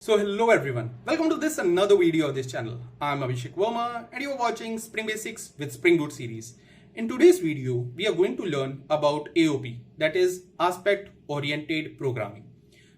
So hello everyone, welcome to this another video of this channel. I'm Abhishek Verma and you are watching Spring Basics with Spring Boot series. In today's video, we are going to learn about AOP, that is Aspect Oriented Programming.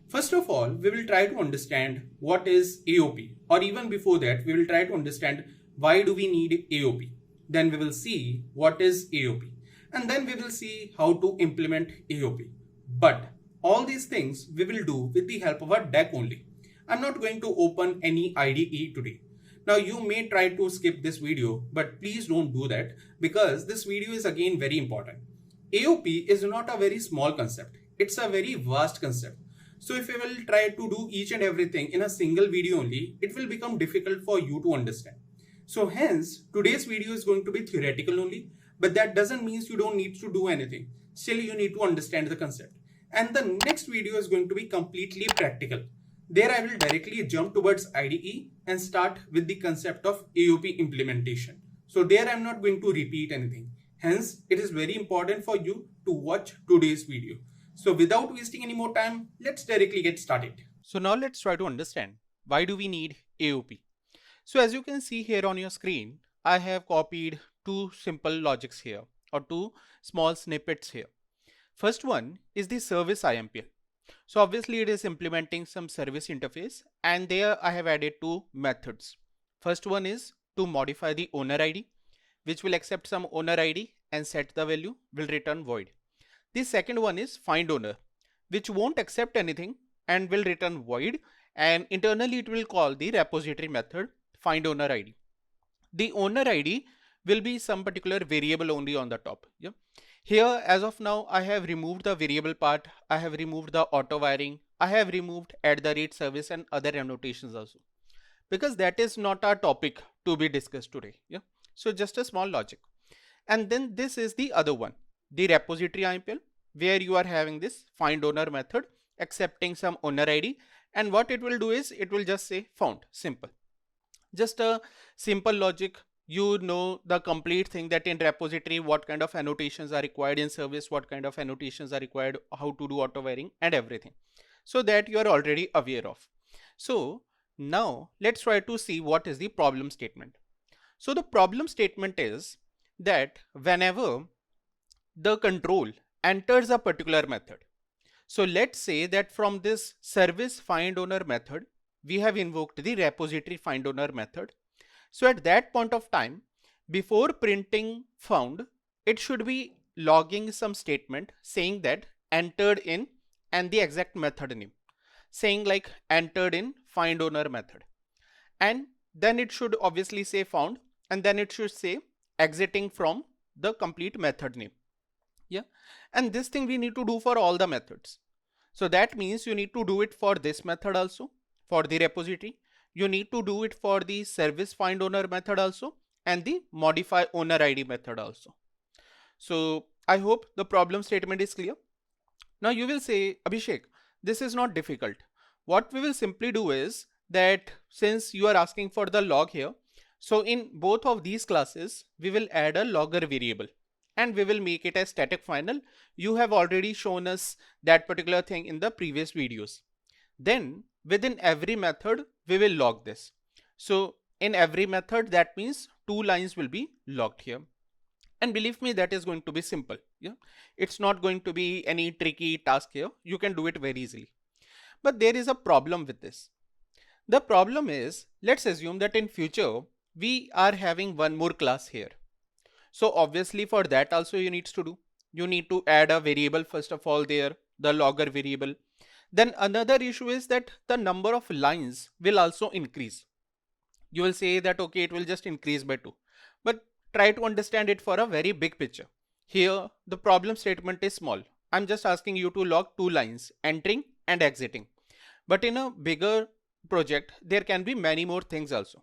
First of all, we will try to understand what is AOP, or even before that, we will try to understand why do we need AOP. Then we will see what is AOP and then we will see how to implement AOP. But all these things we will do with the help of a deck only. I'm not going to open any IDE today. Now you may try to skip this video, but please don't do that because this video is again very important. AOP is not a very small concept. It's a very vast concept. So if you will try to do each and everything in a single video only, it will become difficult for you to understand. So hence, today's video is going to be theoretical only, but that doesn't mean you don't need to do anything. Still, you need to understand the concept. And the next video is going to be completely practical. There I will directly jump towards IDE and start with the concept of AOP implementation. So there I'm not going to repeat anything. Hence, it is very important for you to watch today's video. So without wasting any more time, let's directly get started. So now let's try to understand why do we need AOP. So as you can see here on your screen, I have copied two simple logics here or two small snippets here. First one is the service IMPL. So obviously it is implementing some service interface and there I have added two methods. First one is to modify the owner ID, which will accept some owner ID and set the value, will return void. The second one is find owner, which won't accept anything and will return void, and internally it will call the repository method find owner ID. The owner ID will be some particular variable only on the top. Yeah. Here as of now I have removed the variable part, I have removed the auto wiring, I have removed @service and other annotations also, because that is not our topic to be discussed today. Yeah. So just a small logic. And then this is the other one, the repository IMPL, where you are having this find owner method accepting some owner ID, and what it will do is it will just say found. Simple. Just a simple logic. You know the complete thing that in repository what kind of annotations are required, in service what kind of annotations are required, how to do auto wiring and everything. So that you are already aware of. So now let's try to see what is the problem statement. So the problem statement is that whenever the control enters a particular method. So let's say that from this service find owner method, we have invoked the repository find owner method. So at that point of time, before printing found, it should be logging some statement saying that entered in and the exact method name, saying like entered in find owner method. And then it should obviously say found, and then it should say exiting from the complete method name. Yeah. And this thing we need to do for all the methods. So that means you need to do it for this method also, for the repository. You need to do it for the service find owner method also, and the modify owner ID method also. So I hope the problem statement is clear. Now you will say, Abhishek, this is not difficult. What we will simply do is that since you are asking for the log here, so in both of these classes, we will add a logger variable and we will make it a static final. You have already shown us that particular thing in the previous videos. Then within every method, we will log this. So in every method, that means 2 lines will be logged here. And believe me, that is going to be simple. Yeah, it's not going to be any tricky task here. You can do it very easily. But there is a problem with this. The problem is, let's assume that in future, we are having one more class here. So obviously for that also you need to do. You need to add a variable first of all there, the logger variable. Then another issue is that the number of lines will also increase. You will say that okay, it will just increase by 2. But try to understand it for a very big picture. Here the problem statement is small. I'm just asking you to log 2 lines, entering and exiting. But in a bigger project, there can be many more things also.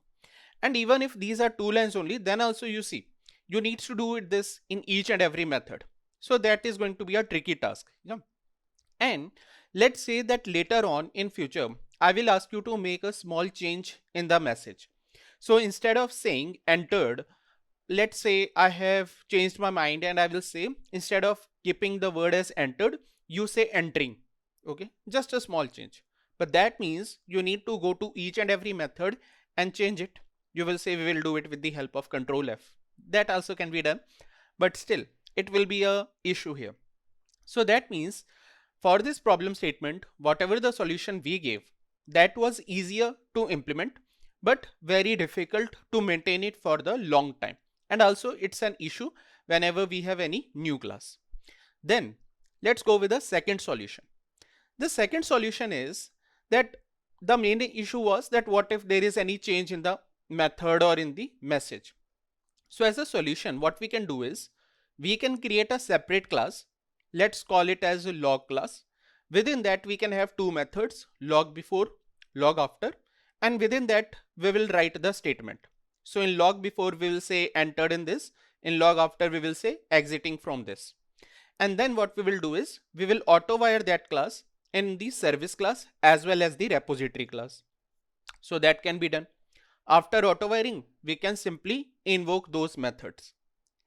And even if these are 2 lines only, then also you see, you need to do this in each and every method. So that is going to be a tricky task. Yeah. And let's say that later on in future, I will ask you to make a small change in the message. So instead of saying entered, let's say I have changed my mind and I will say instead of keeping the word as entered, you say entering. Okay, just a small change. but that means you need to go to each and every method and change it. You will say we will do it with the help of Control F. That also can be done, but still it will be a issue here. So that means for this problem statement, whatever the solution we gave, that was easier to implement, but very difficult to maintain it for the long time. And also it's an issue whenever we have any new class. Then let's go with the second solution. The second solution is that the main issue was that what if there is any change in the method or in the message. So as a solution, what we can do is we can create a separate class. Let's call it as a log class. Within that we can have two methods, log before, log after, and within that we will write the statement. So in log before we will say entered in this, in log after we will say exiting from this. And then what we will do is we will auto wire that class in the service class as well as the repository class. So that can be done. After auto wiring, we can simply invoke those methods.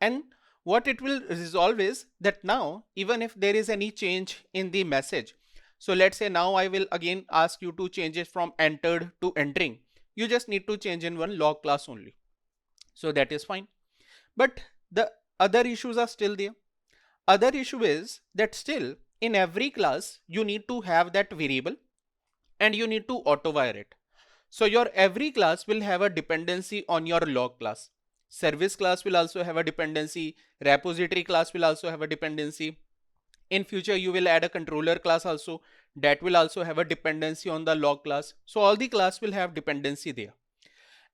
And what it will resolve is that now even if there is any change in the message, so let's say now I will again ask you to change it from entered to entering, you just need to change in one log class only. So that is fine. But the other issues are still there. Other issue is that still in every class you need to have that variable and you need to auto wire it. So your every class will have a dependency on your log class. Service class will also have a dependency. Repository class will also have a dependency. In future you will add a controller class also, that will also have a dependency on the log class. So all the class will have dependency there.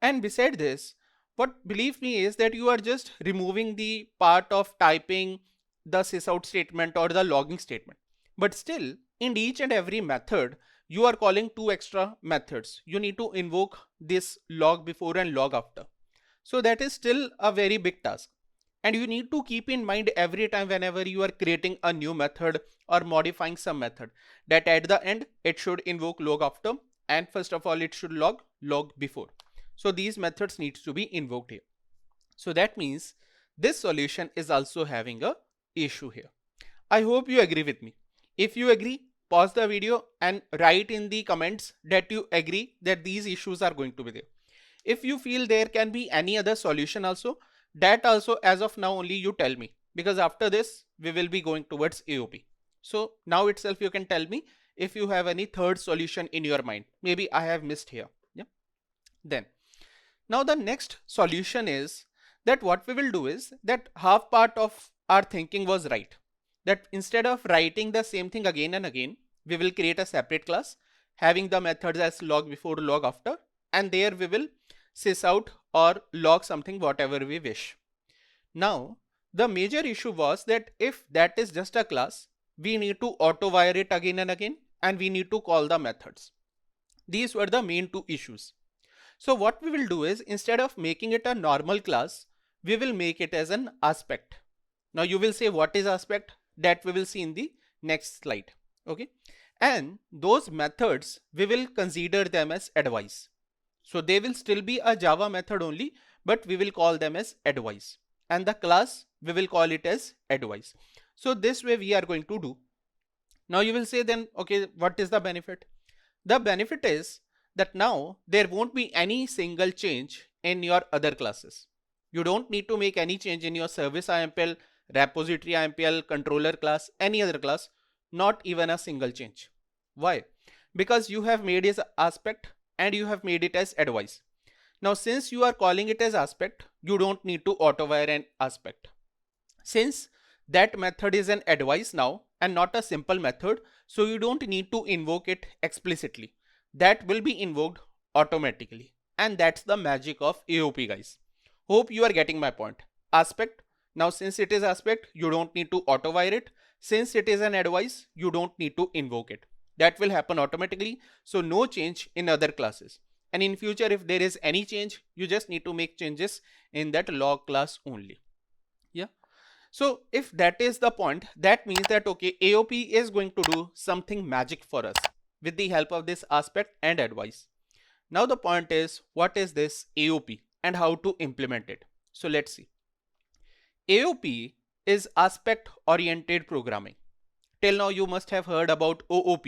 And beside this, what believe me is that you are just removing the part of typing the sysout statement or the logging statement. But still in each and every method you are calling two extra methods. You need to invoke this log before and log after. So that is still a very big task. And you need to keep in mind every time whenever you are creating a new method or modifying some method that at the end it should invoke log after, and first of all it should log before. So these methods needs to be invoked here. So that means this solution is also having a issue here. I hope you agree with me. If you agree, pause the video and write in the comments that you agree that these issues are going to be there. If you feel there can be any other solution also, that also as of now only you tell me, because after this we will be going towards AOP. So now itself you can tell me if you have any third solution in your mind. Maybe I have missed here. Yeah. Then now the next solution is that what we will do is that half part of our thinking was right. That instead of writing the same thing again and again, we will create a separate class having the methods as log before, log after, and there we will sys out or log something whatever we wish. Now the major issue was that if that is just a class, we need to auto wire it again and again, and we need to call the methods. These were the main two issues. So what we will do is instead of making it a normal class, we will make it as an aspect. Now you will say what is aspect? That we will see in the next slide. Okay. And those methods we will consider them as advice. So they will still be a Java method only, but we will call them as advice. And the class we will call it as advice. So this way we are going to do. Now you will say then, okay, what is the benefit? The benefit is that now there won't be any single change in your other classes. You don't need to make any change in your service IMPL, repository IMPL, controller class, any other class, not even a single change. Why? Because you have made it as aspect and you have made it as advice. Now since you are calling it as aspect, you don't need to auto wire an aspect. Since that method is an advice now and not a simple method, so you don't need to invoke it explicitly. That will be invoked automatically. And that's the magic of AOP, guys. Hope you are getting my point. Aspect. Now since it is aspect, you don't need to auto wire it. Since it is an advice, you don't need to invoke it. That will happen automatically. So no change in other classes. And in future, if there is any change, you just need to make changes in that log class only. Yeah. So if that is the point, that means that okay, AOP is going to do something magic for us with the help of this aspect and advice. Now the point is, what is this AOP and how to implement it? So let's see. AOP is aspect oriented programming. Till now you must have heard about OOP.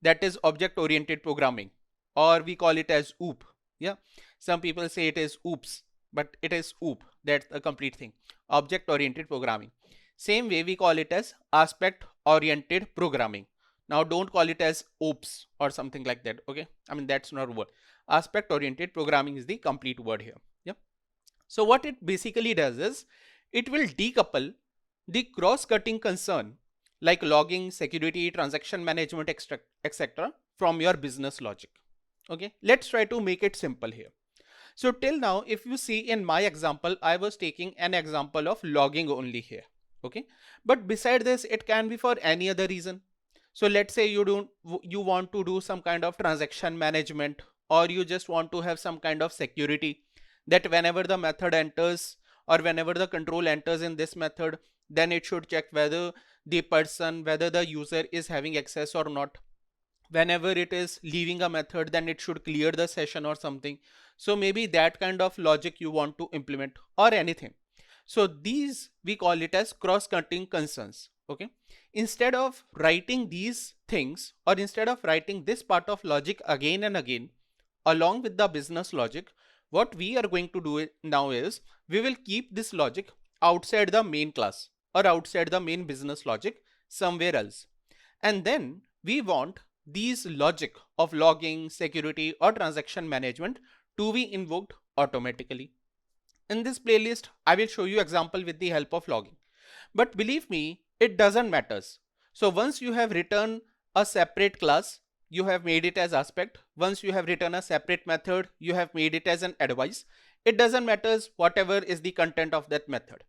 that is object oriented programming, or we call it as OOP. Yeah, some people say it is OOPS, but it is OOP. That's the complete thing, object oriented programming. Same way we call it as aspect oriented programming. Now don't call it as OOPS or something like that. Okay, I mean that's not a word. Aspect oriented programming is the complete word here. Yeah. So what it basically does is it will decouple the cross-cutting concern like logging, security, transaction management, etc. from your business logic. Okay, let's try to make it simple here. So till now, if you see in my example, I was taking an example of logging only here. Okay, but beside this, it can be for any other reason. So let's say you want to do some kind of transaction management, or you just want to have some kind of security that whenever the method enters or whenever the control enters in this method, then it should check whether whether the user is having access or not. Whenever it is leaving a method, then it should clear the session or something. So maybe that kind of logic you want to implement or anything. So these we call it as cross-cutting concerns. Okay, instead of writing these things, or instead of writing this part of logic again and again along with the business logic, what we are going to do now is we will keep this logic outside the main class or outside the main business logic somewhere else. And then we want these logic of logging, security, or transaction management to be invoked automatically. In this playlist, I will show you example with the help of logging. But believe me, it doesn't matter. So once you have written a separate class, you have made it as aspect. Once you have written a separate method, you have made it as an advice. It doesn't matter whatever is the content of that method.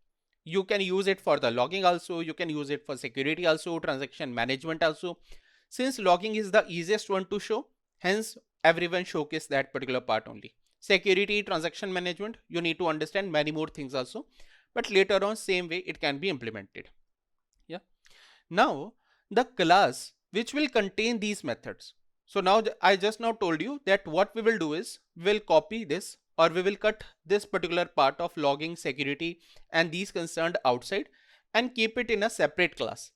You can use it for the logging also, you can use it for security also, transaction management also. Since logging is the easiest one to show, hence everyone showcase that particular part only. Security, transaction management, you need to understand many more things also, but later on same way it can be implemented. Yeah. Now the class which will contain these methods. So now I just now told you that what we will do is we will copy this, or we will cut this particular part of logging, security and these concerned outside and keep it in a separate class.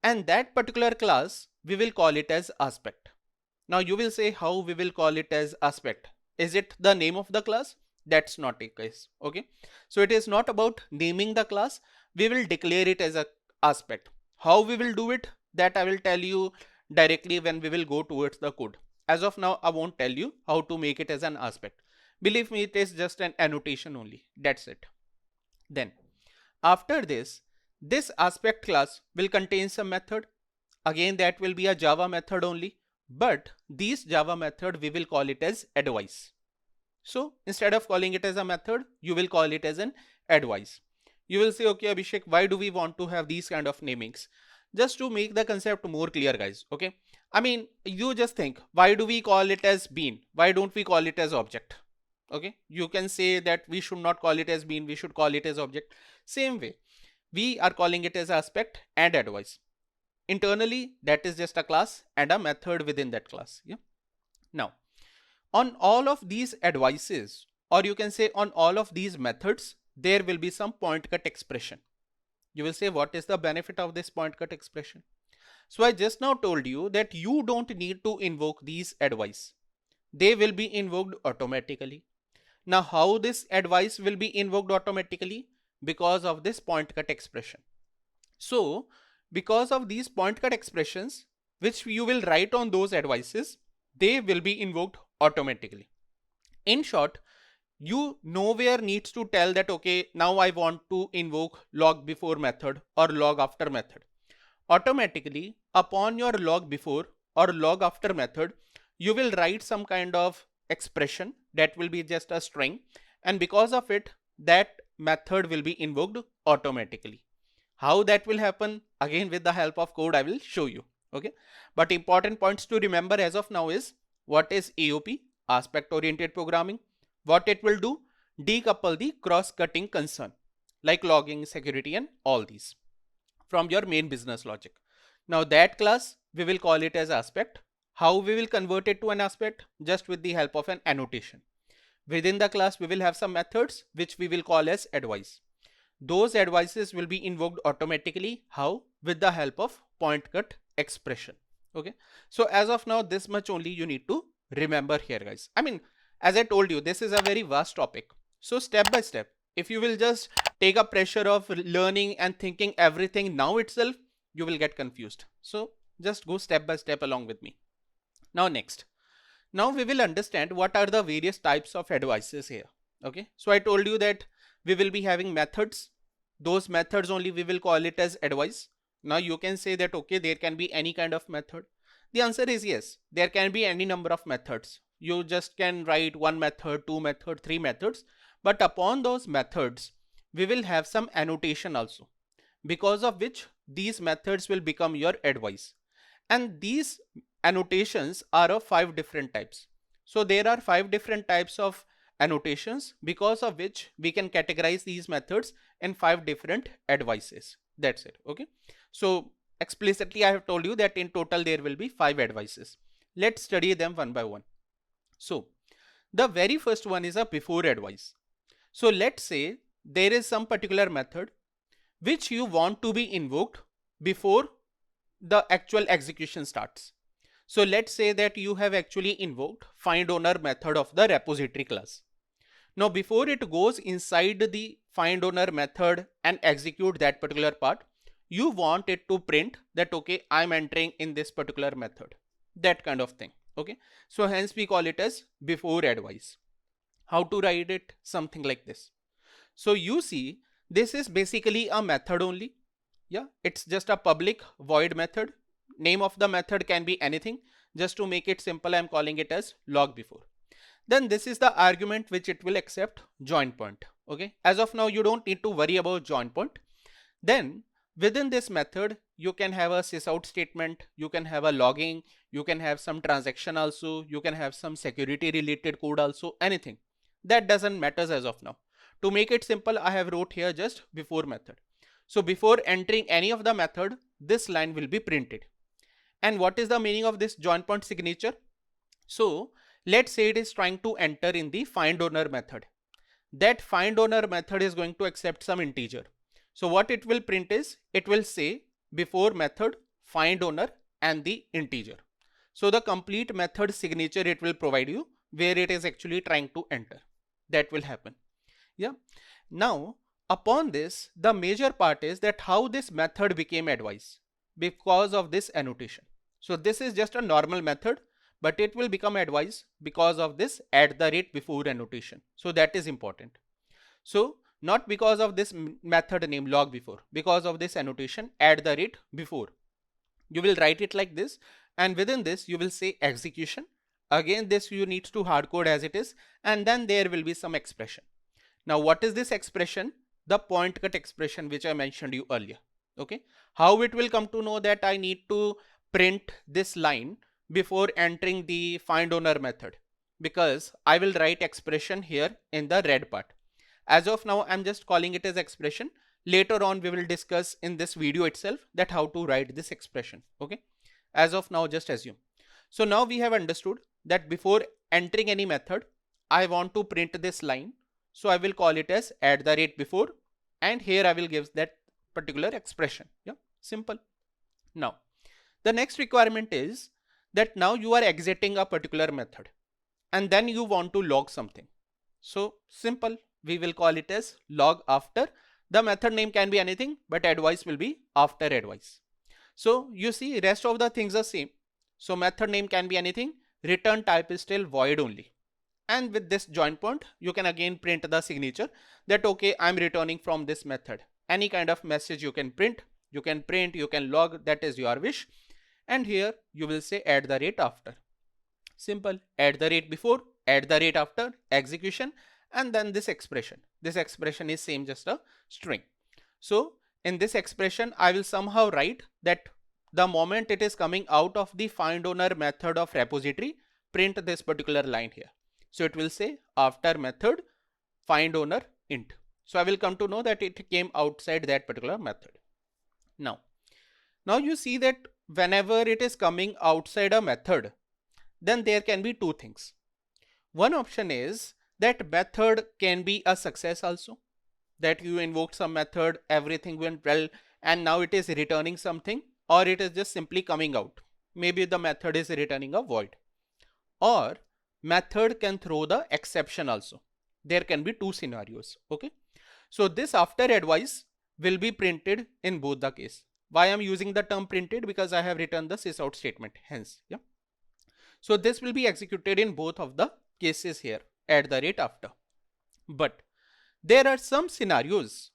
And that particular class we will call it as aspect. Now you will say how we will call it as aspect. Is it the name of the class? That's not a case. Okay, so it is not about naming the class. We will declare it as a aspect. How we will do it, that I will tell you directly when we will go towards the code. As of now, I won't tell you how to make it as an aspect. Believe me, it is just an annotation only. That's it. Then after this aspect class will contain some method. Again, that will be a Java method only, but this Java method we will call it as advice. So instead of calling it as a method, you will call it as an advice. You will say, okay Abhishek, why do we want to have these kind of namings? Just to make the concept more clear, guys. Okay, I mean, you just think, why do we call it as bean? Why don't we call it as object? Okay, you can say that we should not call it as bean, we should call it as object. Same way, we are calling it as aspect and advice. Internally, that is just a class and a method within that class. Yeah. Now, on all of these advices, or you can say on all of these methods, there will be some point cut expression. You will say, what is the benefit of this point cut expression? So I just now told you that you don't need to invoke these advice. They will be invoked automatically. Now, how this advice will be invoked automatically? Because of this point cut expression. So because of these point cut expressions, which you will write on those advices, they will be invoked automatically. In short, you nowhere needs to tell that, okay, now I want to invoke log before method or log after method. Automatically, upon your log before or log after method, you will write some kind of expression that will be just a string, and because of it, that method will be invoked automatically. How that will happen? Again, with the help of code, I will show you. Okay, but important points to remember as of now is, what is AOP, aspect oriented programming? What it will do? Decouple the cross-cutting concern like logging, security and all these from your main business logic. Now that class we will call it as aspect. How we will convert it to an aspect? Just with the help of an annotation. Within the class we will have some methods which we will call as advice. Those advices will be invoked automatically. How? With the help of point cut expression. Okay, so as of now, this much only you need to remember here, guys. I mean, as I told you, this is a very vast topic. So step by step, if you will just take a pressure of learning and thinking everything now itself, you will get confused. So just go step by step along with me. Now next, now we will understand what are the various types of advices here. Okay, so I told you that we will be having methods. Those methods only we will call it as advice. Now you can say that, okay, there can be any kind of method. The answer is yes, there can be any number of methods. You just can write one method, two method, three methods, but upon those methods we will have some annotation also, because of which these methods will become your advice. And these annotations are of 5 different types. So there are 5 different types of annotations, because of which we can categorize these methods in 5 different advices. That's it. Okay, so explicitly I have told you that in total there will be 5 advices. Let's study them one by one. So the very first one is a before advice. So let's say there is some particular method which you want to be invoked before the actual execution starts. So let's say that you have actually invoked find owner method of the repository class. Now before it goes inside the find owner method and execute that particular part, you want it to print that, okay, I'm entering in this particular method, that kind of thing. Okay, so hence we call it as before advice. How to write it? Something like this. So you see, this is basically a method only. Yeah, it's just a public void method. Name of the method can be anything. Just to make it simple, I'm calling it as log before. Then this is the argument which it will accept, join point. Okay, as of now you don't need to worry about join point. Then within this method you can have a sysout statement, you can have a logging, you can have some transaction also, you can have some security related code also, anything. That doesn't matter as of now. To make it simple, I have wrote here just before method. So before entering any of the method, this line will be printed. And what is the meaning of this join point signature? So let's say it is trying to enter in the find owner method. That find owner method is going to accept some integer. So what it will print is, it will say before method find owner and the integer. So the complete method signature it will provide you where it is actually trying to enter. That will happen. Yeah. Now upon this, the major part is that how this method became advice because of this annotation. So this is just a normal method, but it will become advice because of this @before annotation. So that is important. So not because of this method name log before, because of this annotation @before. You will write it like this, and within this you will say execution. Again, this you need to hardcode as it is, and then there will be some expression. Now what is this expression? The point cut expression which I mentioned you earlier. Okay, how it will come to know that I need to print this line before entering the find owner method? Because I will write expression here in the red part. As of now I'm just calling it as expression. Later on we will discuss in this video itself that how to write this expression. Okay, as of now just assume. So now we have understood that before entering any method I want to print this line. So I will call it as @before, and here I will give that particular expression. Yeah, simple. Now the next requirement is that now you are exiting a particular method and then you want to log something. So simple, we will call it as log after. The method name can be anything, but advice will be after advice. So you see rest of the things are same. So method name can be anything, return type is still void only. And with this join point, you can again print the signature that, okay, I'm returning from this method. Any kind of message you can print, you can log, that is your wish. And here you will say @after. Simple, @before, @after, execution, and then this expression. This expression is same, just a string. So in this expression, I will somehow write that the moment it is coming out of the find owner method of repository, print this particular line here. So it will say after method find owner int. So I will come to know that it came outside that particular method. Now you see that whenever it is coming outside a method, then there can be two things. One option is that method can be a success also, that you invoked some method, everything went well, and now it is returning something, or it is just simply coming out. maybe the method is returning a void, or method can throw the exception also. There can be two scenarios. Okay, so this after advice will be printed in both the case. Why I'm using the term printed? Because I have written the sysout statement, hence. Yeah, so this will be executed in both of the cases here at the rate after. But there are some scenarios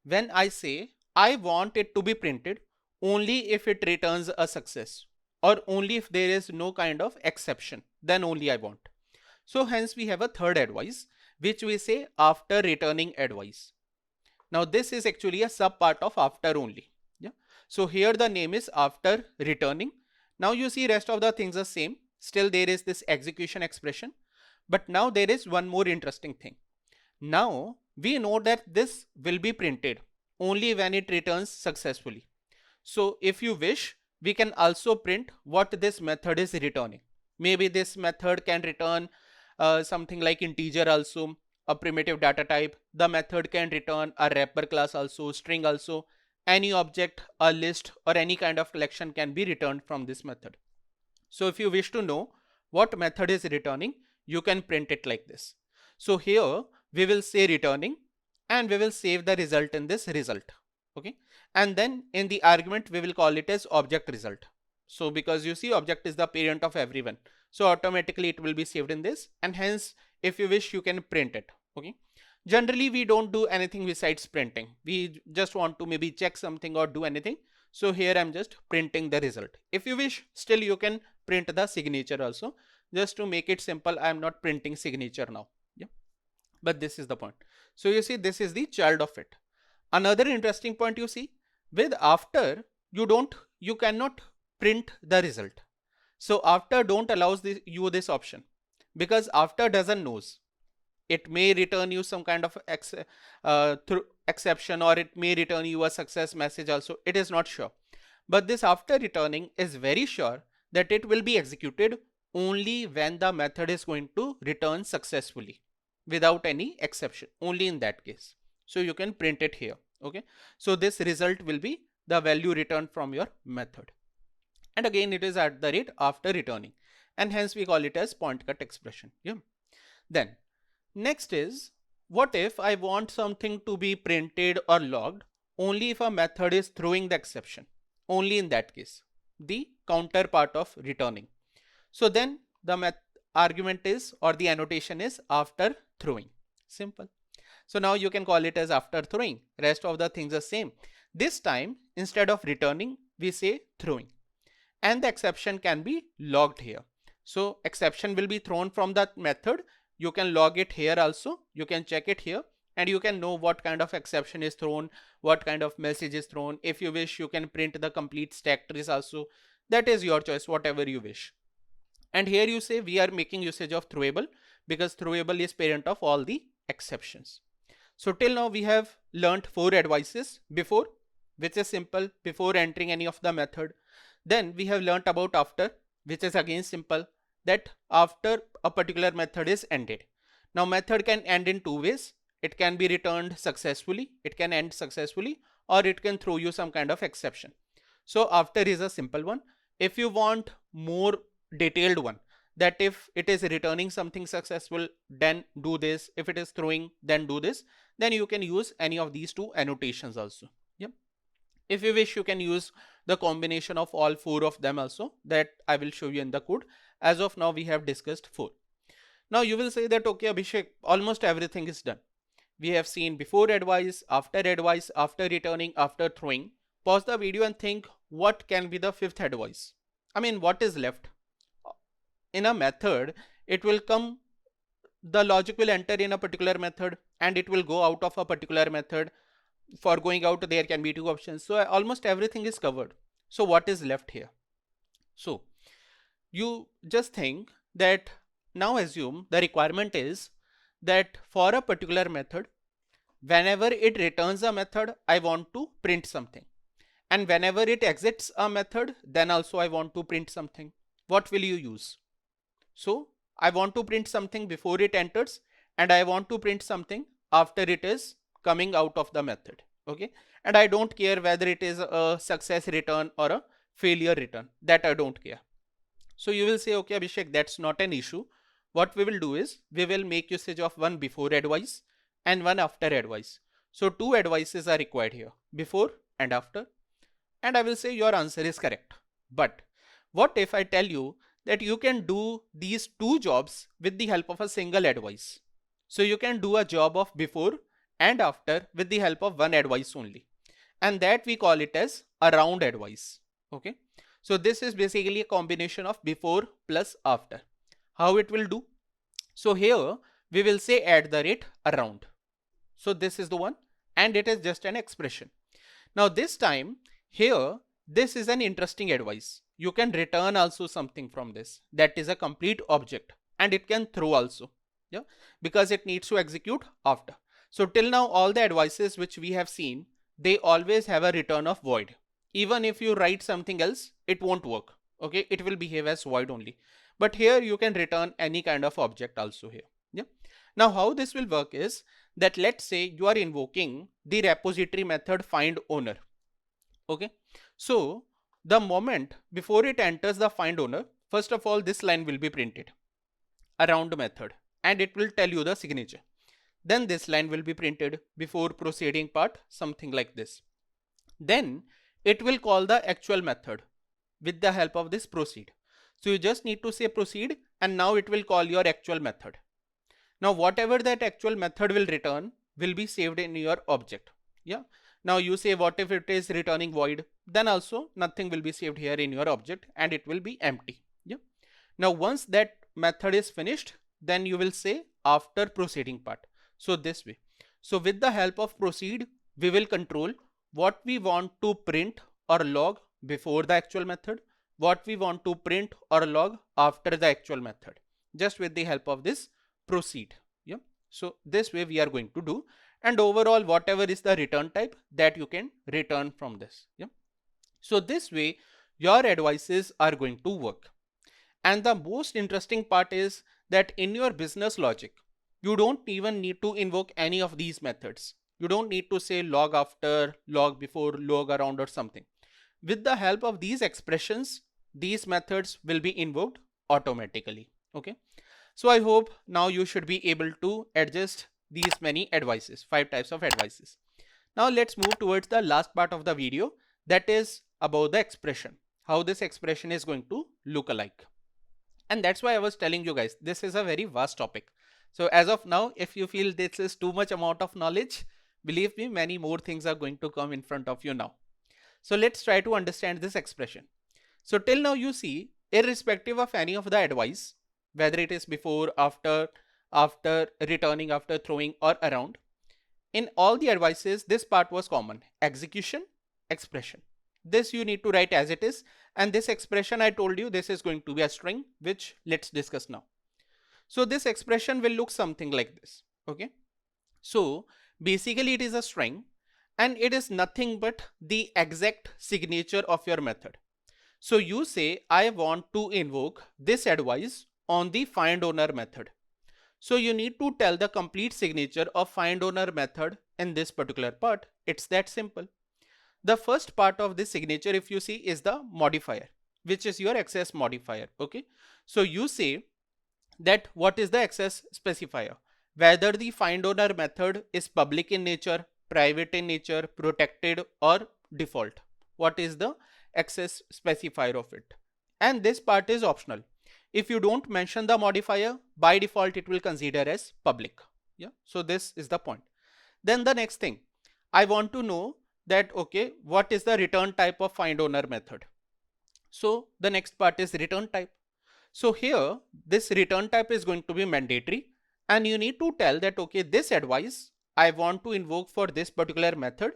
when I say I want it to be printed only if it returns a success, or only if there is no kind of exception, then only I want. So hence we have a third advice, which we say after returning advice. Now this is actually a sub part of after only. Yeah. So here the name is after returning. Now you see rest of the things are same. Still there is this execution expression. But now there is one more interesting thing. Now we know that this will be printed only when it returns successfully. So if you wish, we can also print what this method is returning. Maybe this method can return something like integer also, a primitive data type. The method can return a wrapper class also, string also. Any object, a list, or any kind of collection can be returned from this method. So if you wish to know what method is returning, you can print it like this. So here we will say returning, and we will save the result in this result. Okay, and then in the argument we will call it as object result. So because you see object is the parent of everyone, so automatically it will be saved in this, and hence if you wish you can print it. Okay, generally we don't do anything besides printing. We just want to maybe check something or do anything. So here I'm just printing the result. If you wish, still you can print the signature also. Just to make it simple, I'm not printing signature now. Yeah, but this is the point. So you see this is the child of it. Another interesting point you see, with after you cannot print the result. So after don't allows you this option, because after doesn't knows. It may return you some kind of exception, or it may return you a success message also. It is not sure. But this after returning is very sure that it will be executed only when the method is going to return successfully without any exception, only in that case. So you can print it here. Okay, so this result will be the value returned from your method, and again it is at the rate after returning, and hence we call it as point cut expression. Yeah. Then next is, what if I want something to be printed or logged only if a method is throwing the exception? Only in that case, the counter part of returning. So then the argument is, or the annotation is after throwing. Simple. So now you can call it as after throwing. Rest of the things are same. This time instead of returning we say throwing, and the exception can be logged here. So exception will be thrown from that method. You can log it here also. You can check it here, and you can know what kind of exception is thrown, what kind of message is thrown. If you wish, you can print the complete stack trace also. That is your choice, whatever you wish. And here you say we are making usage of throwable because throwable is parent of all the exceptions. So till now we have learnt 4 advices before, which is simple, before entering any of the method. Then we have learnt about after, which is again simple, that after a particular method is ended. Now method can end in 2 ways. It can be returned successfully, it can end successfully, or it can throw you some kind of exception. So after is a simple one. If you want more detailed one, that if it is returning something successful, then do this. If it is throwing, then do this. Then you can use any of these 2 annotations also. Yep. If you wish, you can use the combination of all 4 of them also, that I will show you in the code. As of now, we have discussed 4. Now you will say that, okay, Abhishek, almost everything is done. We have seen before advice, after returning, after throwing. Pause the video and think, what can be the 5th advice? I mean, what is left? In a method, it will come, the logic will enter in a particular method and it will go out of a particular method. For going out, there can be 2 options. So almost everything is covered. So what is left here? So you just think that, now assume the requirement is that for a particular method, whenever it returns a method, I want to print something. And whenever it exits a method, then also I want to print something. What will you use? So I want to print something before it enters, and I want to print something after it is coming out of the method. Okay, and I don't care whether it is a success return or a failure return. That I don't care. So you will say, okay, Abhishek, that's not an issue. What we will do is we will make usage of one before advice and one after advice. So two advices are required here, before and after. And I will say your answer is correct. But what if I tell you that you can do these two jobs with the help of a single advice? So you can do a job of before and after with the help of one advice only. And that we call it as around advice. Okay. So this is basically a combination of before plus after. How it will do? So here we will say at the rate around. So this is the one, and it is just an expression. Now this time here, this is an interesting advice. You can return also something from this. That is a complete object, and it can throw also. Yeah, because it needs to execute after. So till now all the advices which we have seen, they always have a return of void. Even if you write something else, it won't work. Okay, it will behave as void only. But here you can return any kind of object also here. Yeah. Now how this will work is that let's say you are invoking the repository method find owner. Okay. So the moment before it enters the find owner, first of all, this line will be printed around method and it will tell you the signature. Then this line will be printed before proceeding part, something like this. Then it will call the actual method with the help of this proceed. So you just need to say proceed and now it will call your actual method. Now whatever that actual method will return will be saved in your object. Yeah. Now you say what if it is returning void, then also nothing will be saved here in your object and it will be empty. Yeah. Now once that method is finished, then you will say after proceeding part. So this way. So with the help of proceed, we will control what we want to print or log before the actual method, what we want to print or log after the actual method, just with the help of this proceed. Yeah. So this way we are going to do, and overall whatever is the return type that you can return from this. Yeah. So this way your advices are going to work. And the most interesting part is that in your business logic, you don't even need to invoke any of these methods. You don't need to say log after, log before, log around or something. With the help of these expressions, these methods will be invoked automatically. Okay. So I hope now you should be able to adjust these many advices, 5 types of advices. Now let's move towards the last part of the video, that is about the expression, how this expression is going to look alike. And that's why I was telling you guys, this is a very vast topic. So as of now, if you feel this is too much amount of knowledge, believe me, many more things are going to come in front of you now. So let's try to understand this expression. So till now you see, irrespective of any of the advice, whether it is before, after, returning, after, throwing or around, in all the advices, this part was common: execution, expression. This you need to write as it is, and this expression I told you, this is going to be a string, which let's discuss now. So this expression will look something like this. Okay. So basically it is a string and it is nothing but the exact signature of your method. So you say I want to invoke this advice on the find owner method. So you need to tell the complete signature of find owner method in this particular part. It's that simple. The first part of this signature, if you see, is the modifier, which is your access modifier. Okay. So you say that what is the access specifier, whether the find owner method is public in nature, private in nature, protected or default. What is the access specifier of it? And this part is optional. If you don't mention the modifier, by default it will consider as public. Yeah. So this is the point. Then the next thing, I want to know that, okay, what is the return type of find owner method? So the next part is return type. So here this return type is going to be mandatory, and you need to tell that, okay, this advice I want to invoke for this particular method.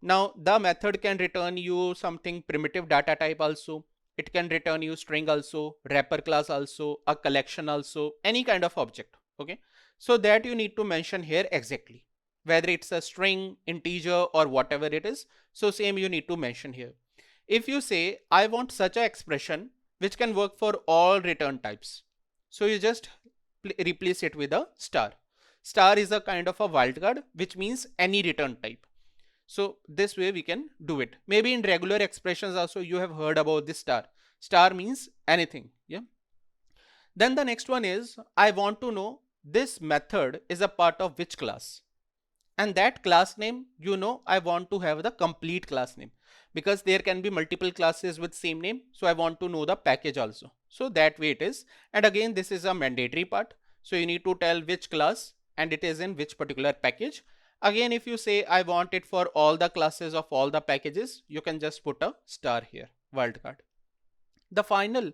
Now the method can return you something primitive data type also. It can return you string also, wrapper class also, a collection also, any kind of object. Okay. So that you need to mention here exactly, whether it's a string, integer or whatever it is. So same you need to mention here. If you say I want such an expression which can work for all return types, so you just replace it with a star. Star is a kind of a wildcard, which means any return type. So this way we can do it. Maybe in regular expressions also you have heard about this star. Star means anything. Yeah. Then the next one is, I want to know this method is a part of which class. And that class name, I want to have the complete class name, because there can be multiple classes with same name. So I want to know the package also. So that way it is. And again, this is a mandatory part. So you need to tell which class and it is in which particular package. Again, if you say I want it for all the classes of all the packages, you can just put a star here, wildcard. The final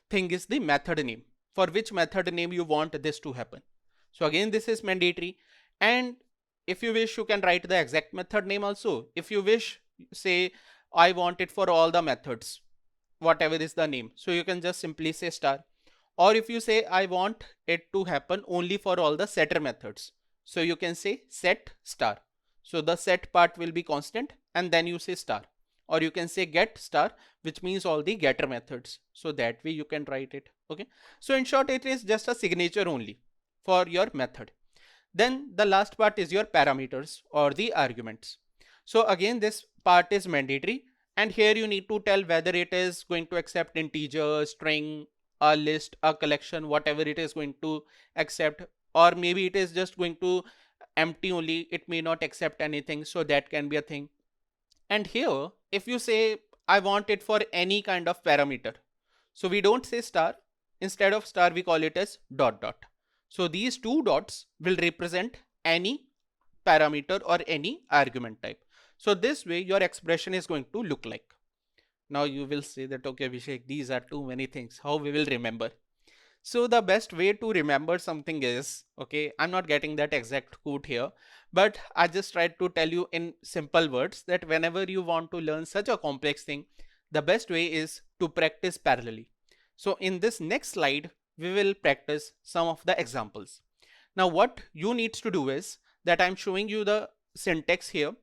thing is the method name, for which method name you want this to happen. So again, this is mandatory. And if you wish, you can write the exact method name also. If you wish, say I want it for all the methods, whatever is the name. So you can just simply say star. Or if you say I want it to happen only for all the setter methods, so you can say set star. So the set part will be constant and then you say star. Or you can say get star, which means all the getter methods. So that way you can write it. Okay. So in short, it is just a signature only for your method. Then the last part is your parameters or the arguments. So again, this part is mandatory. And here you need to tell whether it is going to accept integer, string, a list, a collection, whatever it is going to accept. Or maybe it is just going to empty only. It may not accept anything. So that can be a thing. And here, if you say, I want it for any kind of parameter. So we don't say star. Instead of star, we call it as dot dot. So these two dots will represent any parameter or any argument type. So this way your expression is going to look like. Now you will say that, okay, Abhishek, these are too many things. How we will remember? So the best way to remember something is, okay, I'm not getting that exact quote here, but I just tried to tell you in simple words that whenever you want to learn such a complex thing, the best way is to practice parallelly. So in this next slide, we will practice some of the examples. Now what you needs to do is that I'm showing you the syntax here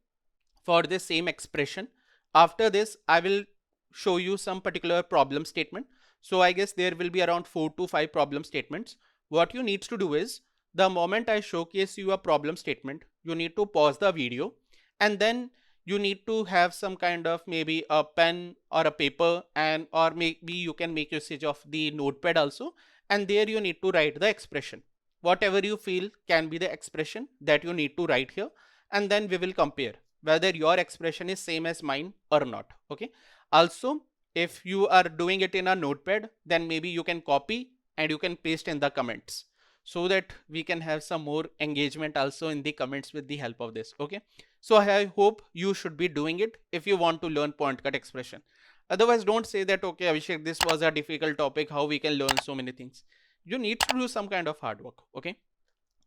for this same expression. After this, I will show you some particular problem statement. So I guess there will be around 4 to 5 problem statements. What you need to do is, the moment I showcase you a problem statement, you need to pause the video and then you need to have some kind of maybe a pen or a paper, and or maybe you can make usage of the notepad also, and there you need to write the expression. Whatever you feel can be the expression that you need to write here, and then we will compare whether your expression is same as mine or not. Okay. Also, if you are doing it in a notepad, then maybe you can copy and you can paste in the comments, so that we can have some more engagement also in the comments with the help of this. Okay. So I hope you should be doing it if you want to learn point cut expression. Otherwise, don't say that, okay, Abhishek, this was a difficult topic, how we can learn so many things. You need to do some kind of hard work. Okay.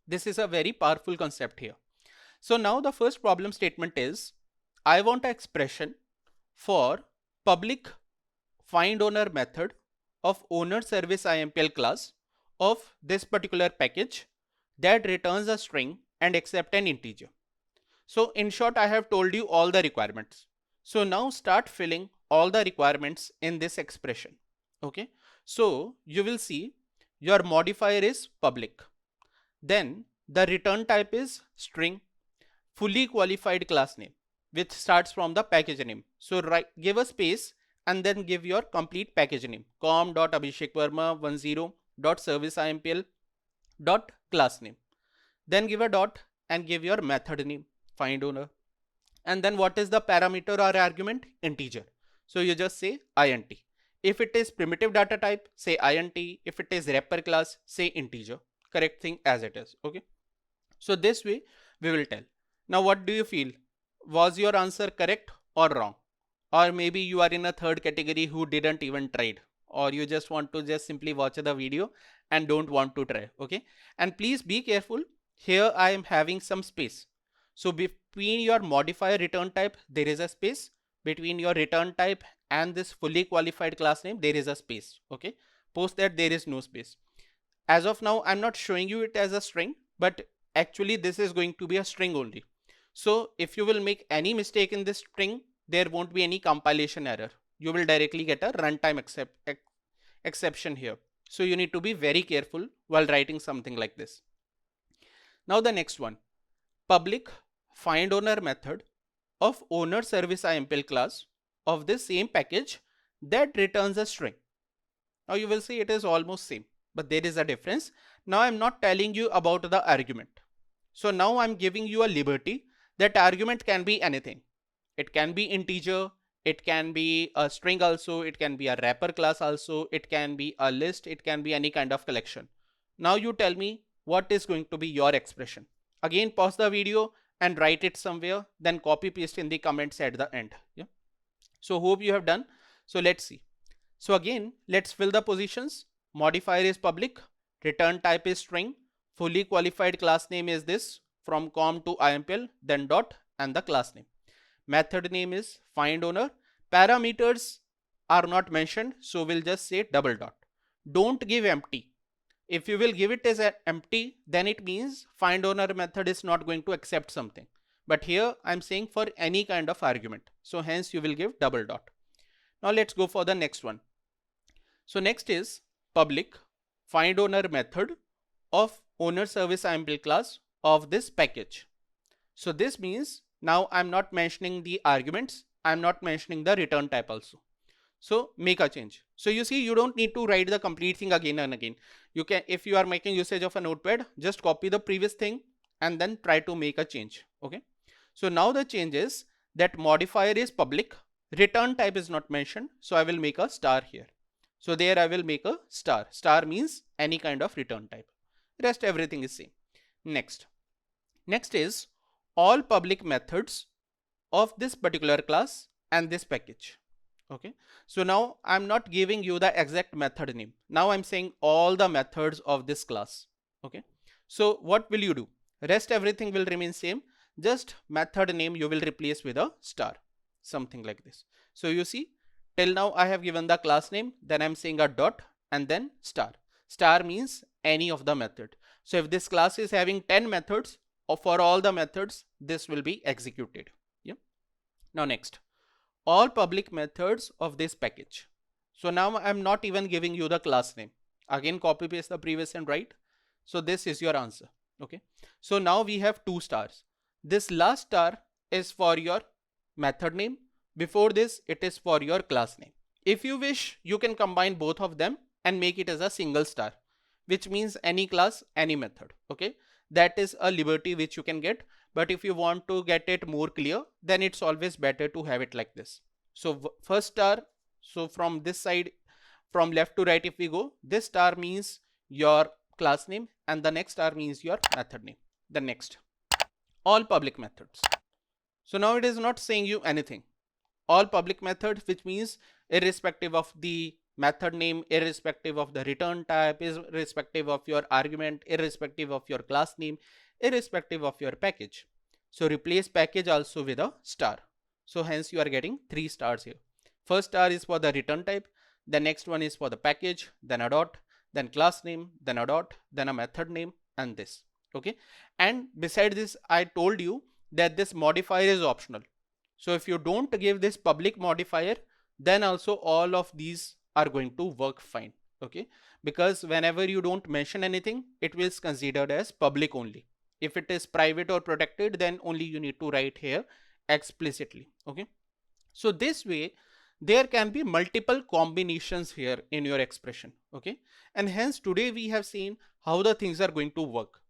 This is a very powerful concept here. So now the first problem statement is, I want an expression for public find owner method of owner service IMPL class of this particular package that returns a string and accept an integer. So in short, I have told you all the requirements. So now start filling all the requirements in this expression. Okay. So you will see your modifier is public. Then the return type is string, fully qualified class name, which starts from the package name. So give a space and then give your complete package name, com.abhishekverma10.serviceimpl.class name. Then give a dot and give your method name, find owner. And then what is the parameter or argument? Integer. So you just say int. If it is primitive data type, say int. If it is wrapper class, say integer. Correct thing as it is. Okay. So this way we will tell. Now what do you feel? Was your answer correct or wrong? Or maybe you are in a third category who didn't even try, or you just want to just simply watch the video and don't want to try. Okay. And please be careful. Here I am having some space. So between your modifier return type, there is a space. Between your return type and this fully qualified class name, there is a space. Okay. Post that there is no space. As of now, I'm not showing you it as a string, but actually this is going to be a string only. So if you will make any mistake in this string, there won't be any compilation error. You will directly get a runtime exception here. So you need to be very careful while writing something like this. Now the next one, public find owner method of owner service IMPL class of this same package that returns a string. Now you will see it is almost same, but there is a difference. Now I'm not telling you about the argument. So now I'm giving you a liberty that argument can be anything. It can be integer, it can be a string also, it can be a wrapper class also, it can be a list, it can be any kind of collection. Now you tell me what is going to be your expression. Again, pause the video and write it somewhere, then copy paste in the comments at the end. Yeah. So hope you have done. So let's see. So again, let's fill the positions. Modifier is public, return type is string, fully qualified class name is this, from com to impl, then dot and the class name. Method name is find owner. Parameters are not mentioned, so we'll just say double dot. Don't give empty. If you will give it as empty, then it means find owner method is not going to accept something. But here I'm saying for any kind of argument. So hence you will give double dot. Now let's go for the next one. So next is public find owner method of owner service impl class of this package. So this means now I'm not mentioning the arguments, I'm not mentioning the return type also. So make a change. So you see, you don't need to write the complete thing again and again. You can, if you are making usage of a notepad, just copy the previous thing and then try to make a change. Okay. So now the change is that modifier is public, return type is not mentioned. So I will make a star here. So there I will make a star. Star means any kind of return type. Rest everything is same. Next is all public methods of this particular class and this package. Okay. So now I'm not giving you the exact method name. Now I'm saying all the methods of this class. Okay. So what will you do? Rest everything will remain same. Just method name you will replace with a star. Something like this. So you see, till now I have given the class name, then I'm saying a dot and then star. Star means any of the method. So if this class is having 10 methods, or for all the methods, this will be executed. Yeah. Now next, all public methods of this package. So now I'm not even giving you the class name. Again, copy paste the previous and write. So this is your answer. Okay. So now we have 2 stars. This last star is for your method name. Before this, it is for your class name. If you wish, you can combine both of them and make it as a single star, which means any class, any method. Okay. That is a liberty which you can get. But if you want to get it more clear, then it's always better to have it like this. So first star, so from this side, from left to right, if we go, this star means your class name and the next star means your method name. The next, all public methods. So now it is not saying you anything. All public methods, which means irrespective of the method name, irrespective of the return type, irrespective of your argument, irrespective of your class name, irrespective of your package. So replace package also with a star. So hence you are getting 3 stars here. First star is for the return type, the next one is for the package, then a dot, then class name, then a dot, then a method name, and this. Okay. And beside this, I told you that this modifier is optional. So if you don't give this public modifier, then also all of these are going to work fine. Okay. Because whenever you don't mention anything, it will be considered as public only. If it is private or protected, then only you need to write here explicitly. Okay. So this way, there can be multiple combinations here in your expression. Okay. And hence today we have seen how the things are going to work.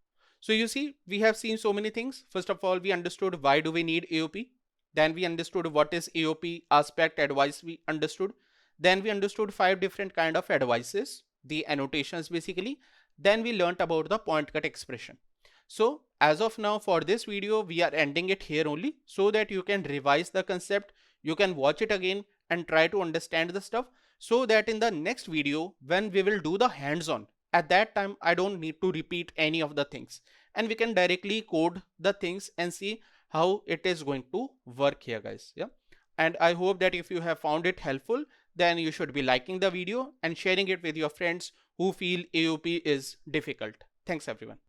So you see, we have seen so many things. First of all, we understood why do we need AOP. Then we understood what is AOP, aspect, advice we understood. Then we understood 5 different kind of advices, the annotations basically. Then we learnt about the point cut expression. So as of now for this video, we are ending it here only so that you can revise the concept. You can watch it again and try to understand the stuff so that in the next video, when we will do the hands-on, at that time, I don't need to repeat any of the things and we can directly code the things and see how it is going to work here, guys. Yeah. And I hope that if you have found it helpful, then you should be liking the video and sharing it with your friends who feel AOP is difficult. Thanks everyone.